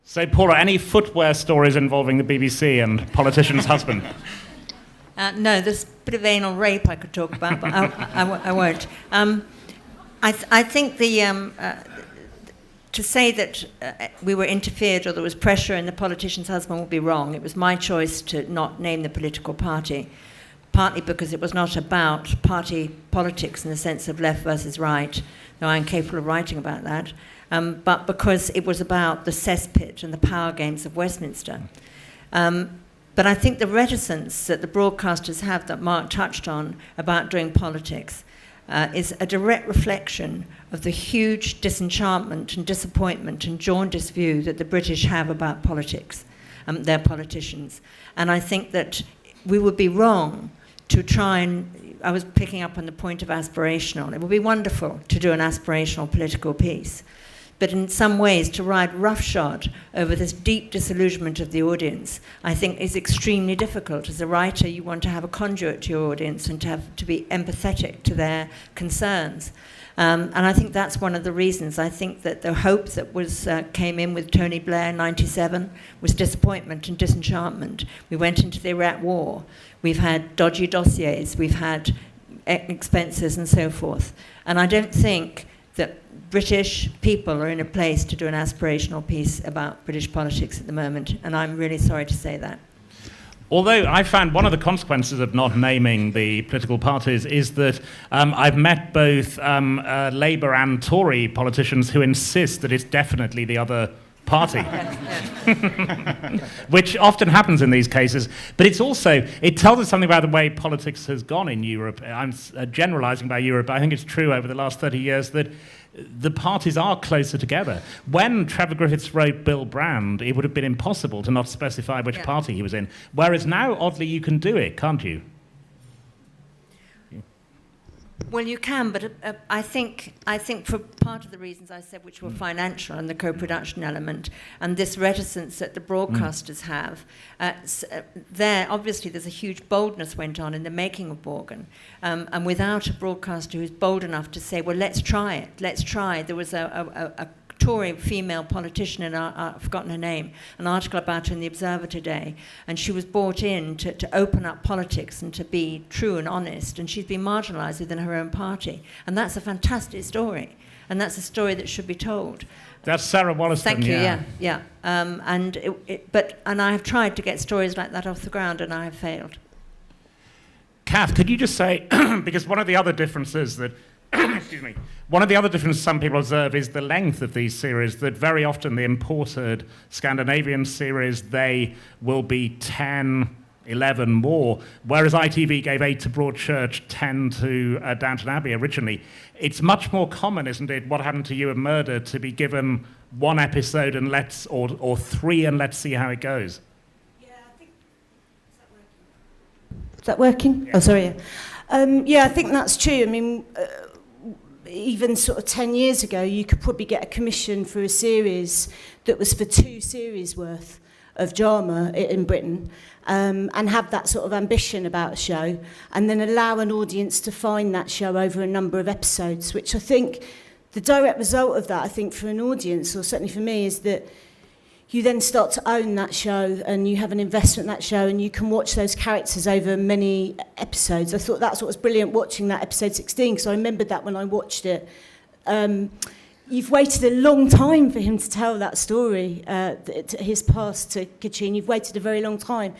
So, Paula, any footwear stories involving the BBC and politician's husband? No, there's a bit of anal rape I could talk about, but I won't. I think to say that we were interfered or there was pressure in the politician's husband would be wrong. It was my choice to not name the political party, partly because it was not about party politics in the sense of left versus right, though I'm capable of writing about that, but because it was about the cesspit and the power games of Westminster. But I think the reticence that the broadcasters have, that Mark touched on, about doing politics, is a direct reflection of the huge disenchantment and disappointment and jaundiced view that the British have about politics, their politicians. And I think that we would be wrong to try and, I was picking up on the point of aspirational. It would be wonderful to do an aspirational political piece, but in some ways to ride roughshod over this deep disillusionment of the audience, I think is extremely difficult. As a writer, you want to have a conduit to your audience and to be empathetic to their concerns. And I think that's one of the reasons. I think that the hope that came in with Tony Blair in '97 was disappointment and disenchantment. We went into the Iraq War. We've had dodgy dossiers. We've had expenses and so forth. And I don't think that British people are in a place to do an aspirational piece about British politics at the moment, and I'm really sorry to say that. Although I found one of the consequences of not naming the political parties is that I've met both Labour and Tory politicians who insist that it's definitely the other party, which often happens in these cases. But it tells us something about the way politics has gone in Europe. I'm generalising about Europe, but I think it's true over the last 30 years that the parties are closer together. When Trevor Griffiths wrote Bill Brand, it would have been impossible to not specify which party he was in. Whereas now, oddly, you can do it, can't you? Well, you can, but I think for part of the reasons I said, which were financial and the co-production element, and this reticence that the broadcasters have, obviously there's a huge boldness went on in the making of Borgen, and without a broadcaster who's bold enough to say, well, let's try it, let's try. There was a Tory female politician, and I've forgotten her name, an article about her in the Observer today, and she was brought in to open up politics and to be true and honest, and she's been marginalised within her own party. And that's a fantastic story, and that's a story that should be told. That's Sarah Wollaston. Thank you, yeah. And I have tried to get stories like that off the ground, and I have failed. Kath, could you just say, because one of the other differences that excuse me. One of the other differences some people observe is the length of these series, that very often the imported Scandinavian series, they will be 10, 11 more, whereas ITV gave 8 to Broadchurch, 10 to Downton Abbey originally. It's much more common, isn't it, What Happened to You and Murder, to be given one episode and or 3 and let's see how it goes. Yeah, I think... Is that working? Yeah. Oh, sorry. Yeah, I think that's true. I mean... even sort of 10 years ago, you could probably get a commission for a series that was for 2 series worth of drama in Britain, and have that sort of ambition about a show, and then allow an audience to find that show over a number of episodes, which I think the direct result of that, I think, for an audience, or certainly for me, is that you then start to own that show and you have an investment in that show and you can watch those characters over many episodes. I thought that's what was brilliant watching that episode 16, because I remembered that when I watched it. You've waited a long time for him to tell that story, his past to Kachin. You've waited a very long time.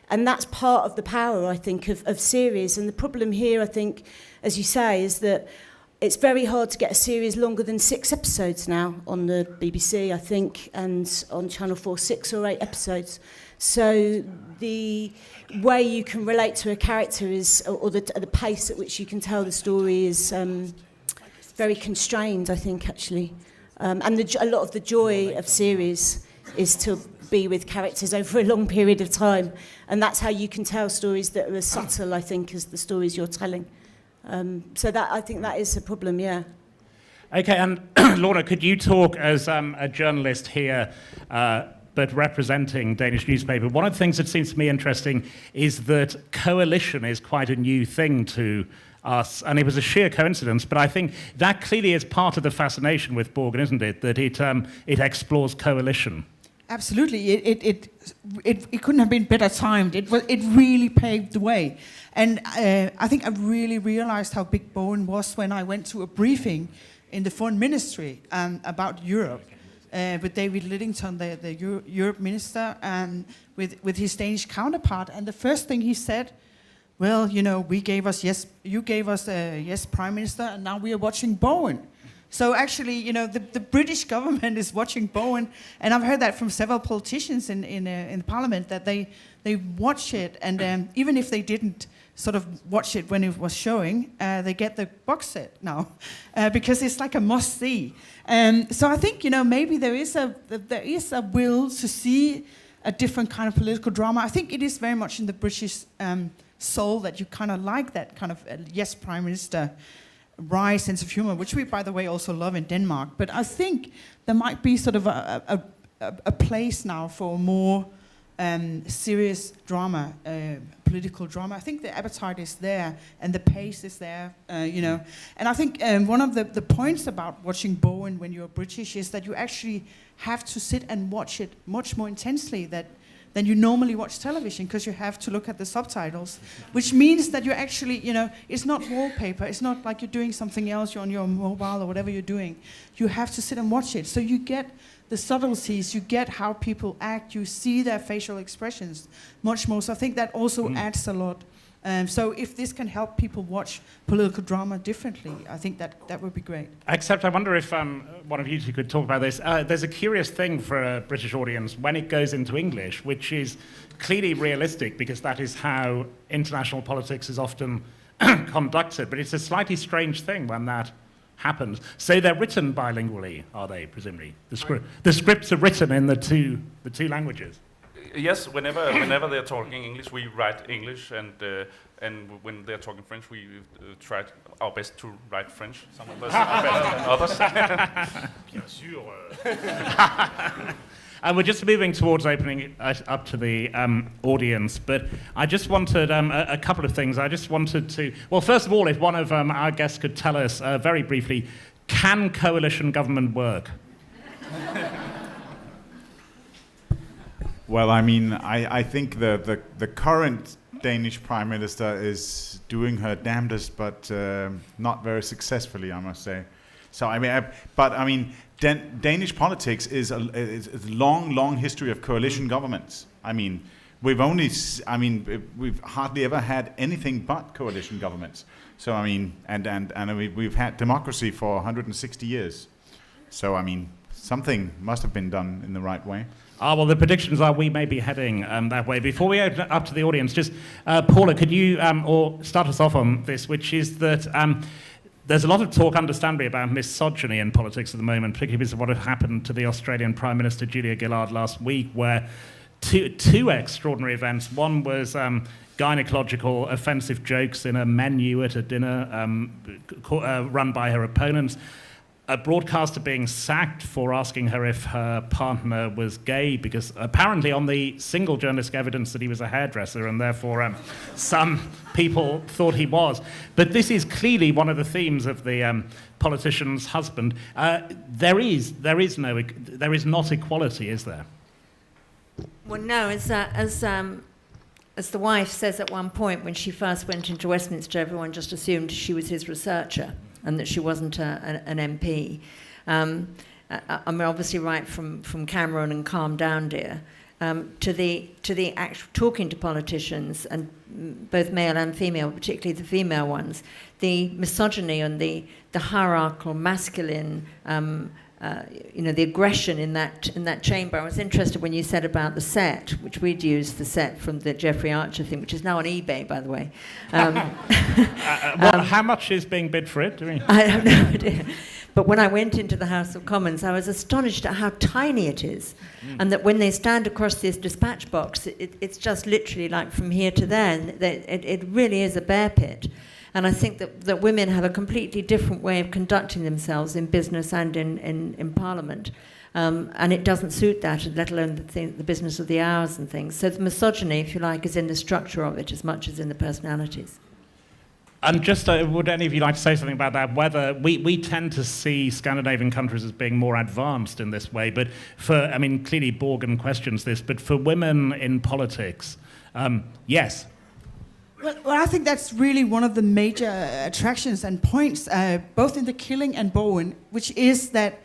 And that's part of the power, I think, of series. And the problem here, I think, as you say, is that it's very hard to get a series longer than 6 episodes now on the BBC, I think, and on Channel 4, 6 or 8 episodes. So the way you can relate to a character is, or the pace at which you can tell the story is very constrained, I think, actually. And a lot of the joy of series is to be with characters over a long period of time. And that's how you can tell stories that are as subtle, I think, as the stories you're telling. So that, I think that is a problem, yeah. Okay, and Lorna, could you talk as a journalist here, but representing Danish newspaper? One of the things that seems to me interesting is that coalition is quite a new thing to us, and it was a sheer coincidence, but I think that clearly is part of the fascination with Borgen, isn't it? That it explores coalition. Absolutely, it couldn't have been better timed. It really paved the way, and I think I really realized how big Bowen was when I went to a briefing in the Foreign Ministry about Europe with David Lidington, the Europe minister, and with his Danish counterpart. And the first thing he said, well, you know, you gave us yes, Prime Minister, and now we are watching Bowen. So actually, you know, the British government is watching Bowen, and I've heard that from several politicians in Parliament that they watch it, and even if they didn't sort of watch it when it was showing, they get the box set now because it's like a must see. So I think, you know, maybe there is a will to see a different kind of political drama. I think it is very much in the British soul that you kind of like that kind of yes, Prime Minister. Wry sense of humor, which we, by the way, also love in Denmark. But I think there might be sort of a place now for more serious drama, political drama. I think the appetite is there and the pace is there, you know. And I think one of the points about watching Bowen when you're British is that you actually have to sit and watch it much more intensely than you normally watch television, because you have to look at the subtitles, which means that you're actually, you know, it's not wallpaper, it's not like you're doing something else, you're on your mobile or whatever you're doing. You have to sit and watch it. So you get the subtleties, you get how people act, you see their facial expressions much more. So I think that also adds a lot. So if this can help people watch political drama differently, I think that would be great. Except I wonder if one of you two could talk about this. There's a curious thing for a British audience when it goes into English, which is clearly realistic because that is how international politics is often conducted. But it's a slightly strange thing when that happens. So they're written bilingually, are they, presumably? The scripts are written in the two languages. Yes, whenever they're talking English, we write English, and when they're talking French, we try our best to write French. Some of us are better than others. Bien sûr. And we're just moving towards opening it up to the audience, but I just wanted a couple of things. I just wanted to, well, first of all, if one of our guests could tell us very briefly, can coalition government work? Well, I mean, I think the current Danish Prime Minister is doing her damnedest, but not very successfully, I must say. So I mean, Danish politics is a long history of coalition governments. I mean, we've hardly ever had anything but coalition governments. So I mean, and we've had democracy for 160 years. So I mean, something must have been done in the right way. Well, the predictions are we may be heading that way. Before we open it up to the audience, just Paula, could you or start us off on this, which is that there's a lot of talk, understandably, about misogyny in politics at the moment, particularly because of what had happened to the Australian Prime Minister Julia Gillard last week, where two extraordinary events. One was gynecological offensive jokes in a menu at a dinner run by her opponents. A broadcaster being sacked for asking her if her partner was gay, because apparently on the single journalistic evidence that he was a hairdresser, and therefore some people thought he was. But this is clearly one of the themes of the politician's husband. There is not equality, is there? Well, no, as the wife says at one point, when she first went into Westminster, everyone just assumed she was his researcher and that she wasn't an MP. I mean, obviously, right from Cameron and Calm Down, Dear, to the actual talking to politicians, and both male and female, particularly the female ones, the misogyny and the hierarchical masculine, the aggression in that chamber. I was interested when you said about the set, which we'd used the set from the Jeffrey Archer thing, which is now on eBay, by the way. How much is being bid for it? I have no idea. But when I went into the House of Commons, I was astonished at how tiny it is, and that when they stand across this dispatch box, it's just literally like from here to there. And it really is a bear pit. And I think that women have a completely different way of conducting themselves in business and in Parliament. And it doesn't suit that, let alone the business of the hours and things. So the misogyny, if you like, is in the structure of it as much as in the personalities. And just, would any of you like to say something about that? Whether we tend to see Scandinavian countries as being more advanced in this way, but clearly Borgen questions this, but for women in politics, yes. Well, I think that's really one of the major attractions and points, both in The Killing and Boing, which is that,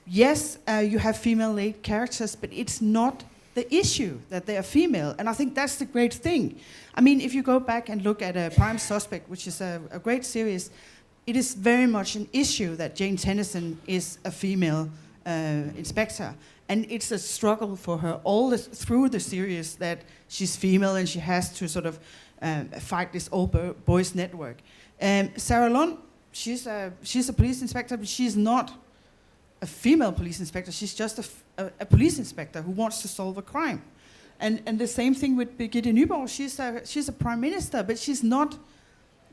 yes, you have female lead characters, but it's not the issue that they are female. And I think that's the great thing. I mean, if you go back and look at Prime Suspect, which is a great series, it is very much an issue that Jane Tennyson is a female inspector. And it's a struggle for her through the series that she's female and she has to sort of fight this old boys network. Sarah Lund, she's a police inspector, but she's not a female police inspector. She's just a police inspector who wants to solve a crime. And the same thing with Birgitte Nyborg. She's a prime minister, but she's not.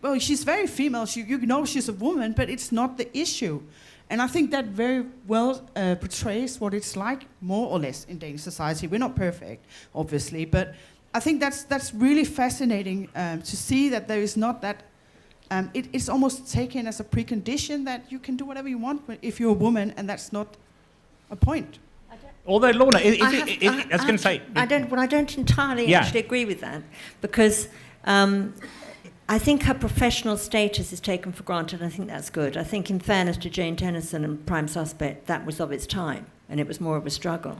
Well, she's very female. You know she's a woman, but it's not the issue. And I think that very well portrays what it's like, more or less, in Danish society. We're not perfect, obviously, but I think that's really fascinating to see that there is not that. It's almost taken as a precondition that you can do whatever you want if you're a woman, and that's not a point. Although, Lorna, I was going to say... I don't entirely actually agree with that, because I think her professional status is taken for granted. I think that's good. I think, in fairness to Jane Tennyson and Prime Suspect, that was of its time, and it was more of a struggle.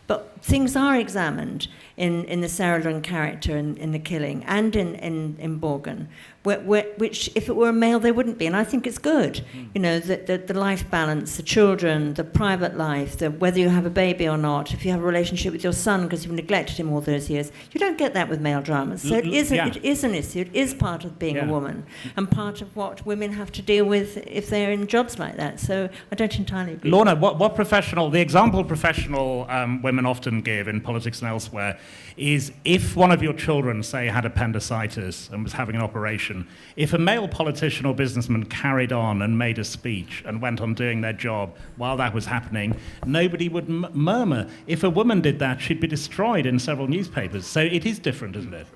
But things are examined in the Sarah Lund character in The Killing and in Borgen, which, if it were a male, they wouldn't be. And I think it's good. You know, the life balance, the children, the private life, whether you have a baby or not, if you have a relationship with your son because you've neglected him all those years. You don't get that with male dramas. So it is an issue. It is part of being a woman and part of what women have to deal with if they're in jobs like that. So I don't entirely agree. Lorna, what professional, the example professional women often give in politics and elsewhere is if one of your children, say, had appendicitis and was having an operation, if a male politician or businessman carried on and made a speech and went on doing their job while that was happening, nobody would murmur. If a woman did that, she'd be destroyed in several newspapers. So it is different, isn't it?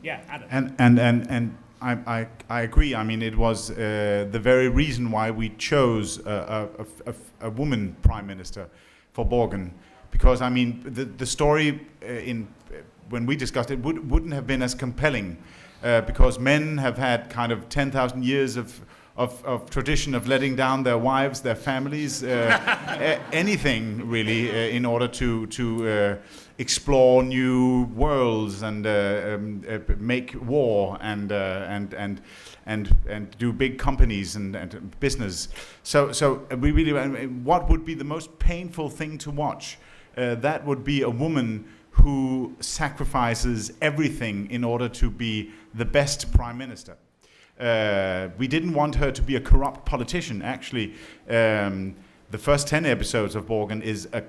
Yeah, Adam. And I agree. I mean, it was the very reason why we chose a woman prime minister for Borgen. Because, I mean, the story when we discussed it wouldn't have been as compelling because men have had kind of 10,000 years of tradition of letting down their wives, their families, anything really in order to explore new worlds and make war and do big companies and business. So we really, what would be the most painful thing to watch? That would be a woman who sacrifices everything in order to be the best prime minister. We didn't want her to be a corrupt politician. Actually, the first 10 episodes of Borgen is a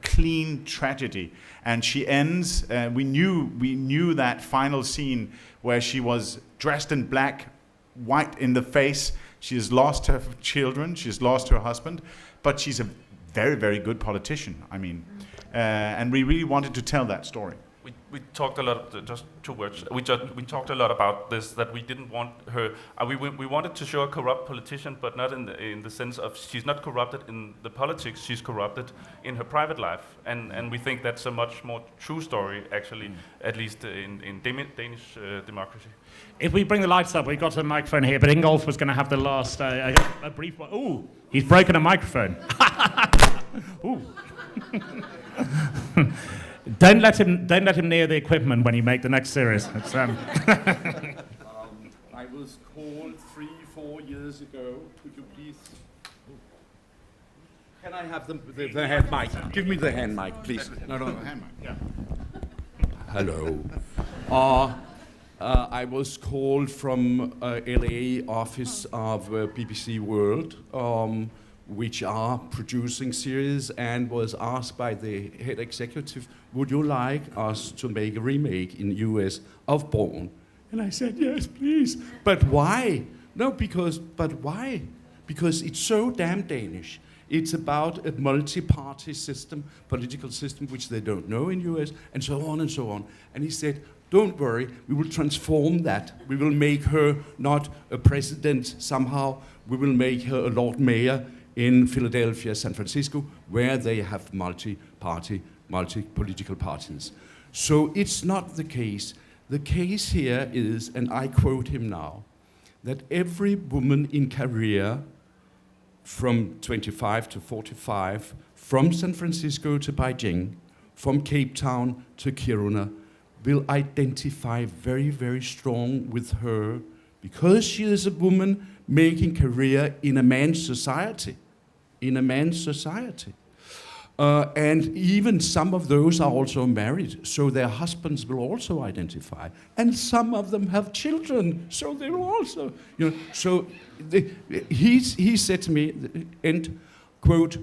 clean tragedy, and she ends. We knew that final scene where she was dressed in black, white in the face. She has lost her children. She has lost her husband, but she's a very, very good politician. I mean, and we really wanted to tell that story. We talked a lot. Just 2 words. We talked a lot about this, that we didn't want her. We wanted to show a corrupt politician, but not in the sense of she's not corrupted in the politics. She's corrupted in her private life, and we think that's a much more true story, actually, at least in Danish democracy. If we bring the lights up, we've got a microphone here, but Ingolf was going to have the last a brief one. Ooh, he's broken a microphone. Ooh. Don't let him near the equipment when you make the next series. It's, I was called 3-4 years ago. Could you please? Can I have the hand mic? Give me the hand mic, please. No. Hand mic. Yeah. Hello. I was called from LA office of BBC World, which are producing series, and was asked by the head executive, would you like us to make a remake in the US of Borgen? And I said, yes, please. But why? But why? Because it's so damn Danish. It's about a multi-party system, political system, which they don't know in US, and so on and so on. And he said, don't worry, we will transform that. We will make her not a president somehow. We will make her a Lord Mayor in Philadelphia, San Francisco, where they have multi-political parties. So it's not the case. The case here is, and I quote him now, that every woman in career from 25 to 45, from San Francisco to Beijing, from Cape Town to Kiruna, will identify very, very strong with her because she is a woman making career in a man's society. In a man's society. And even some of those are also married, so their husbands will also identify. And some of them have children, so they will also, so he said to me, and quote,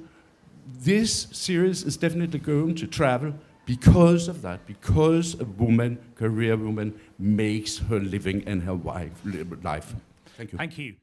this series is definitely going to travel because of that, because a woman, career woman, makes her living and her life. Thank you. Thank you.